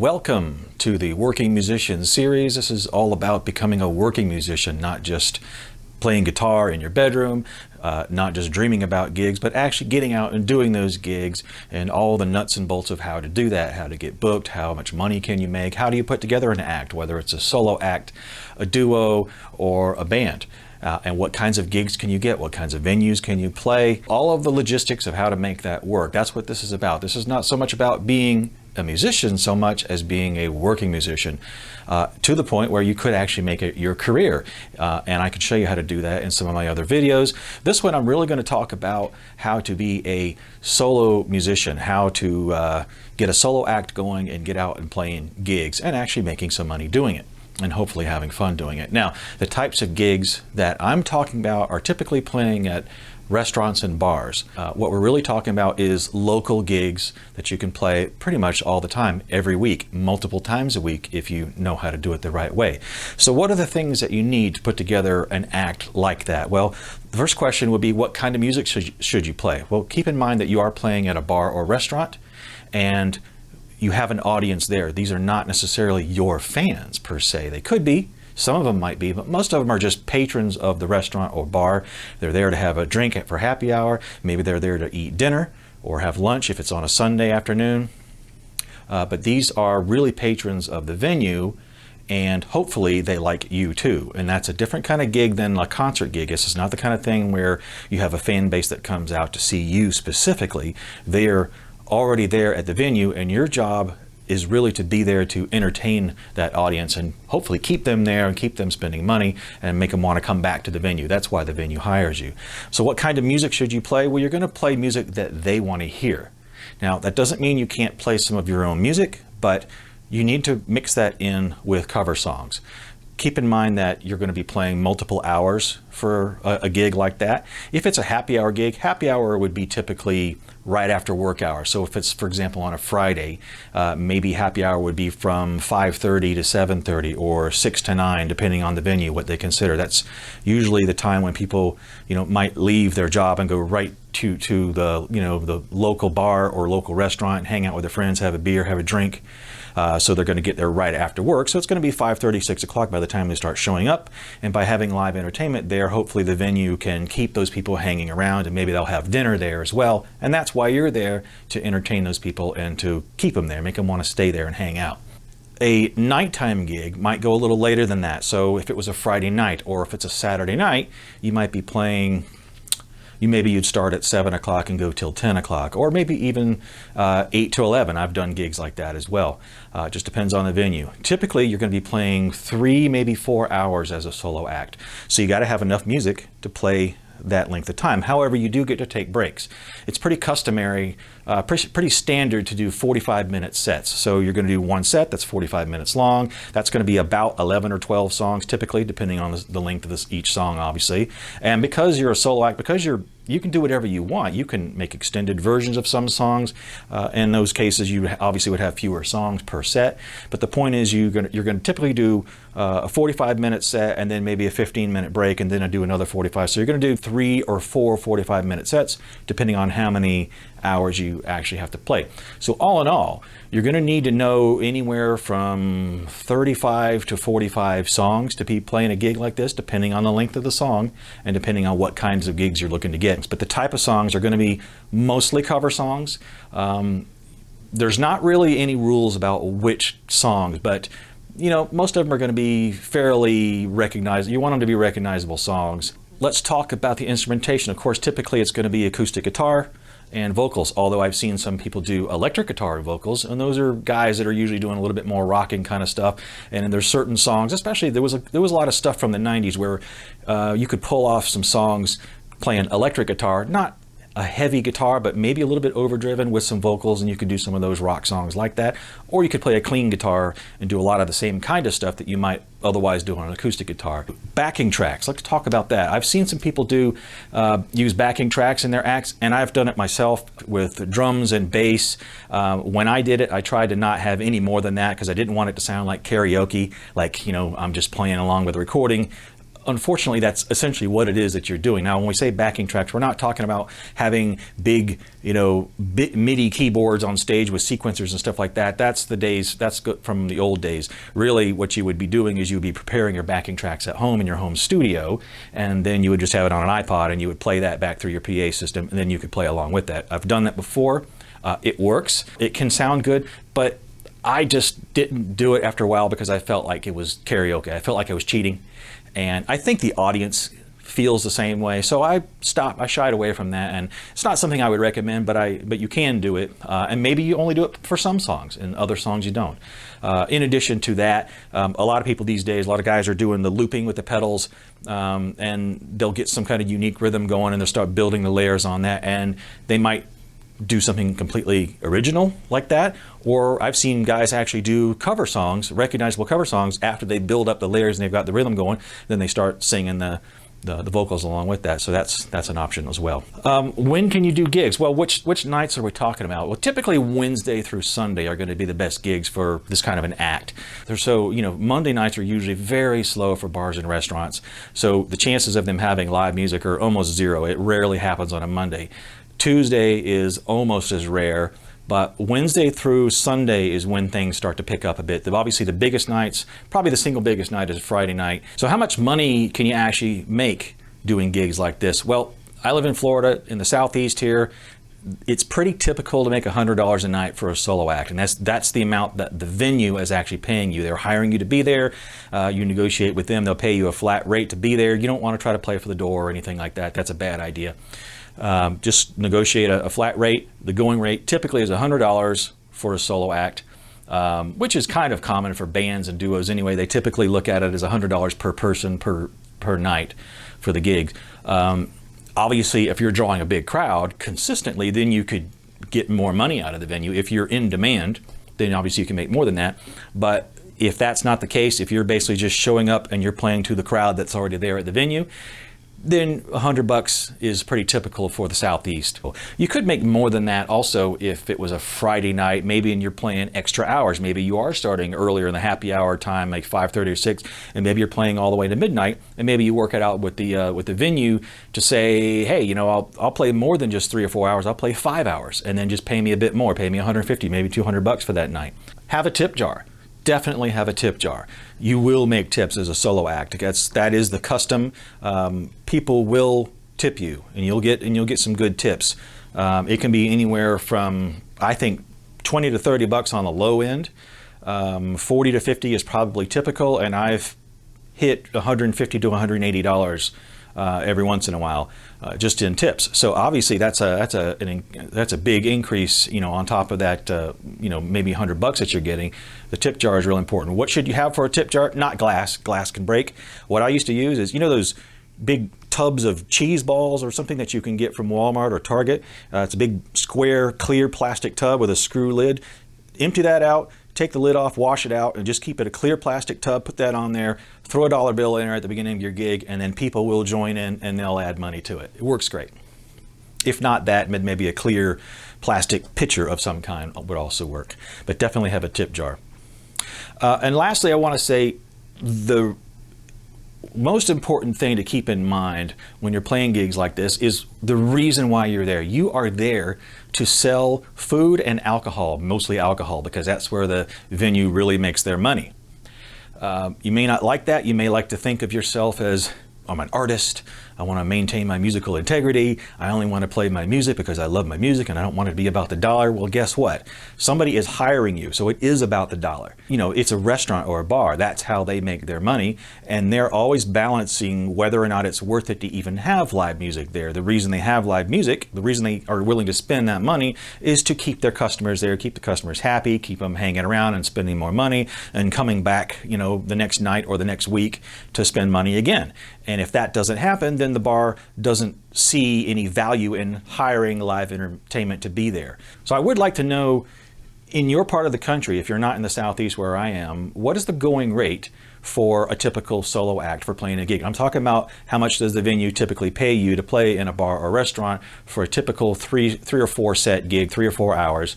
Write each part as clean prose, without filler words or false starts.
Welcome to the Working Musician series. This is all about becoming a working musician, not just playing guitar in your bedroom, not just dreaming about gigs, but actually getting out and doing those gigs and all the nuts and bolts of how to do that, how to get booked, how much money can you make, how do you put together an act, whether it's a solo act, a duo, or a band. And what kinds of gigs can you get? What kinds of venues can you play? All of the logistics of how to make that work. That's what this is about. This is not so much about being a musician so much as being a working musician, to the point where you could actually make it your career. And I can show you how to do that in some of my other videos. This one I'm really going to talk about how to be a solo musician, how to get a solo act going and get out and playing gigs and actually making some money doing it, and hopefully having fun doing it. Now, the types of gigs that I'm talking about are typically playing at restaurants and bars. What we're really talking about is local gigs that you can play pretty much all the time, every week, multiple times a week, if you know how to do it the right way. So what are the things that you need to put together an act like that? Well, the first question would be, what kind of music should you play? Well, keep in mind that you are playing at a bar or restaurant, and you have an audience there. These are not necessarily your fans per se. They could be, some of them might be, but most of them are just patrons of the restaurant or bar. They're there to have a drink for happy hour. Maybe they're there to eat dinner or have lunch if it's on a Sunday afternoon. But these are really patrons of the venue, and hopefully they like you too. And that's a different kind of gig than a concert gig. This is not the kind of thing where you have a fan base that comes out to see you specifically. They're already there at the venue, and your job is really to be there to entertain that audience and hopefully keep them there and keep them spending money and make them want to come back to the venue. That's why the venue hires you. So what kind of music should you play? Well, you're going to play music that they want to hear. Now, that doesn't mean you can't play some of your own music, but you need to mix that in with cover songs. Keep in mind that you're going to be playing multiple hours for a gig like that. If it's a happy hour gig, happy hour would be typically right after work hour. So if it's, for example, on a Friday, maybe happy hour would be from 5:30 to 7:30 or 6 to 9, depending on the venue, what they consider. That's usually the time when people, might leave their job and go right to the, the local bar or local restaurant, hang out with their friends, have a beer, have a drink. So they're going to get there right after work. So it's going to be 5:30, 6 o'clock by the time they start showing up. And by having live entertainment there, hopefully the venue can keep those people hanging around, and maybe they'll have dinner there as well. And that's why you're there, to entertain those people and to keep them there, make them want to stay there and hang out. A nighttime gig might go a little later than that. So if it was a Friday night, or if it's a Saturday night, you might be playing, maybe you'd start at 7 o'clock and go till 10 o'clock, or maybe even 8 to 11. I've done gigs like that as well. It just depends on the venue. Typically, you're going to be playing 3, maybe 4 hours as a solo act. So you got to have enough music to play that length of time. However, you do get to take breaks. It's pretty customary, pretty standard to do 45-minute sets. So you're going to do one set that's 45 minutes long. That's going to be about 11 or 12 songs typically, depending on the length of each song, obviously. And because you're a solo act, because you can do whatever you want. You can make extended versions of some songs. In those cases, you obviously would have fewer songs per set. But the point is, you're going to typically do a 45-minute set, and then maybe a 15-minute break, and then do another 45. So you're going to do 3 or 4 45-minute sets, depending on how many hours you actually have to play. So all in all, you're going to need to know anywhere from 35 to 45 songs to be playing a gig like this, depending on the length of the song and depending on what kinds of gigs you're looking to get. But the type of songs are going to be mostly cover songs. There's not really any rules about which songs, but most of them are going to be fairly recognizable. You want them to be recognizable songs. Let's talk about the instrumentation. Of course, typically it's going to be acoustic guitar and vocals, although I've seen some people do electric guitar and vocals, and those are guys that are usually doing a little bit more rocking kind of stuff. And there's certain songs, especially there was a lot of stuff from the 90s where you could pull off some songs playing electric guitar, not a heavy guitar, but maybe a little bit overdriven with some vocals, and you could do some of those rock songs like that. Or you could play a clean guitar and do a lot of the same kind of stuff that you might otherwise do on an acoustic guitar. Backing tracks, let's talk about that. I've seen some people use backing tracks in their acts, and I've done it myself with drums and bass. When I did it, I tried to not have any more than that because I didn't want it to sound like karaoke, like, I'm just playing along with the recording. unfortunately, that's essentially what it is that you're doing. Now, when we say backing tracks, we're not talking about having big, MIDI keyboards on stage with sequencers and stuff like that. That's from the old days. Really, what you would be doing is you would be preparing your backing tracks at home in your home studio, and then you would just have it on an iPod, and you would play that back through your PA system, and then you could play along with that. I've done that before. It works. It can sound good, but I just didn't do it after a while because I felt like it was karaoke. I felt like I was cheating. And I think the audience feels the same way. So I stopped, I shied away from that. And it's not something I would recommend, but you can do it. And maybe you only do it for some songs and other songs you don't. In addition to that, a lot of people these days, a lot of guys are doing the looping with the pedals, and they'll get some kind of unique rhythm going and they'll start building the layers on that. And they might do something completely original like that, or I've seen guys actually do cover songs, recognizable cover songs, after they build up the layers and they've got the rhythm going, then they start singing the vocals along with that. So that's an option as well. When can you do gigs? Well, which nights are we talking about? Well, typically Wednesday through Sunday are going to be the best gigs for this kind of an act. So Monday nights are usually very slow for bars and restaurants, so the chances of them having live music are almost zero. It rarely happens on a Monday. Tuesday is almost as rare, but Wednesday through Sunday is when things start to pick up a bit. Obviously the biggest nights, probably the single biggest night, is Friday night. So how much money can you actually make doing gigs like this? Well, I live in Florida, in the Southeast here. It's pretty typical to make $100 a night for a solo act, and that's the amount that the venue is actually paying you. They're hiring you to be there. You negotiate with them. They'll pay you a flat rate to be there. You don't want to try to play for the door or anything like that. That's a bad idea. Just negotiate a flat rate. The going rate typically is $100 for a solo act, which is kind of common for bands and duos anyway. They typically look at it as $100 per person per night for the gig. Obviously, if you're drawing a big crowd consistently, then you could get more money out of the venue. If you're in demand, then obviously you can make more than that. But if that's not the case, if you're basically just showing up and you're playing to the crowd that's already there at the venue, then $100 is pretty typical for the Southeast. You could make more than that also if it was a Friday night, maybe, and you're playing extra hours. Maybe you are starting earlier in the happy hour time, like 5:30 or 6, and maybe you're playing all the way to midnight, and maybe you work it out with the venue to say, hey, I'll play more than just 3 or 4 hours. I'll play 5 hours, and then just pay me a bit more. Pay me $150, maybe $200 for that night. Have a tip jar. Definitely have a tip jar. You will make tips as a solo act. That is the custom. People will tip you, and you'll get some good tips. It can be anywhere from, I think, $20 to $30 on the low end. 40 to 50 is probably typical, and I've hit $150 to $180 every once in a while, just in tips. So obviously that's a big increase, on top of that, maybe $100 that you're getting. The tip jar is real important. What should you have for a tip jar? Not glass. Glass can break. What I used to use is, those big tubs of cheese balls or something that you can get from Walmart or Target. It's a big square clear plastic tub with a screw lid. Empty that out. Take the lid off, wash it out, and just keep it a clear plastic tub. Put that on there, throw a dollar bill in there at the beginning of your gig, and then people will join in and they'll add money to it. It works great. If not that, maybe a clear plastic pitcher of some kind would also work. But definitely have a tip jar. And lastly, I want to say the most important thing to keep in mind when you're playing gigs like this is the reason why you're there. You are there to sell food and alcohol, mostly alcohol, because that's where the venue really makes their money. You may not like that. You may like to think of yourself as, I'm an artist. I want to maintain my musical integrity. I only want to play my music because I love my music and I don't want it to be about the dollar. Well, guess what? Somebody is hiring you, so it is about the dollar. It's a restaurant or a bar. That's how they make their money, and they're always balancing whether or not it's worth it to even have live music there. The reason they have live music, the reason they are willing to spend that money is to keep their customers there, keep the customers happy, keep them hanging around and spending more money and coming back, the next night or the next week to spend money again. And if that doesn't happen, then the bar doesn't see any value in hiring live entertainment to be there. So I would like to know, in your part of the country, if you're not in the Southeast where I am, what is the going rate for a typical solo act for playing a gig? I'm talking about how much does the venue typically pay you to play in a bar or restaurant for a typical three or four set gig, 3 or 4 hours.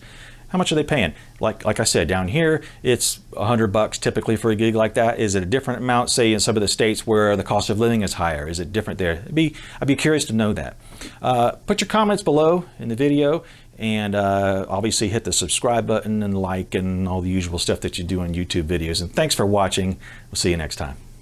How much are they paying? Like I said, down here, it's $100 typically for a gig like that. Is it a different amount, say, in some of the states where the cost of living is higher? Is it different there? I'd be curious to know that. Put your comments below in the video, and obviously hit the subscribe button and like and all the usual stuff that you do on YouTube videos. And thanks for watching. We'll see you next time.